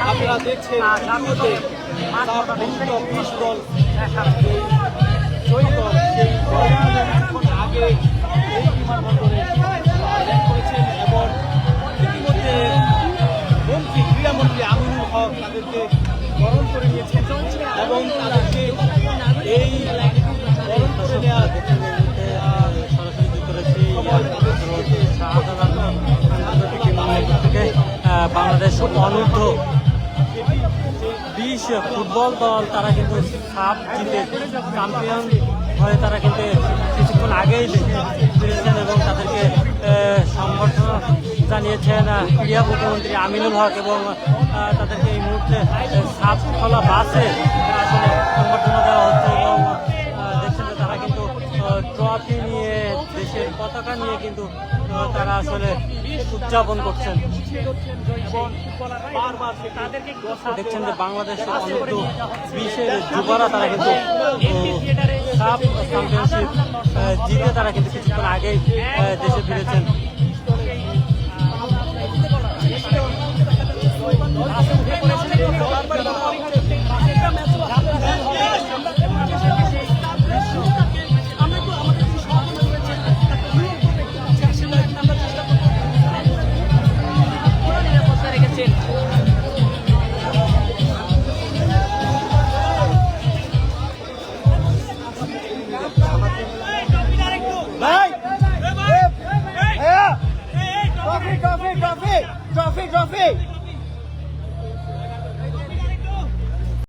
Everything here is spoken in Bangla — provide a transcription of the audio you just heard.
আপনারা দেখছেন পিস্তল আগে এই বিমানবন্দরে করেছেন এবং ইতিমধ্যে ক্রীড়ামন্ত্রী আমিনুল হক তাদেরকে বরণ করে নিয়েছেন এবং তাদেরকে এই বরণ করে নেওয়া সরাসরি যুক্ত রয়েছে থেকে বাংলাদেশ অনূর্ধ্ব 20 ফুটবল দল তারা কিন্তু কাপ জিতে চ্যাম্পিয়ন হয়ে তারা কিন্তু কিছুক্ষণ আগেই ফিরেছেন এবং তাদেরকে সংবর্ধনা জানিয়েছেন ক্রীড়া প্রতিমন্ত্রী আমিনুল হক এবং তাদেরকে এই মুহূর্তে সাপ খোলা বাসে আসলে সংবর্ধনা দেওয়া হচ্ছে এবং দেখছেন যে তারা কিন্তু ট্রফি নিয়ে দেশের পতাকা নিয়ে কিন্তু তারা আসলে উদযাপন করছেন। দেখছেন যে বাংলাদেশ অনূর্ধ্ব 20-এর যুবরা তারা কিন্তু সাপ চ্যাম্পিয়নশিপ জিতে তারা কিন্তু কিছুক্ষণ আগেই দেশে ফিরেছেন। Trophy!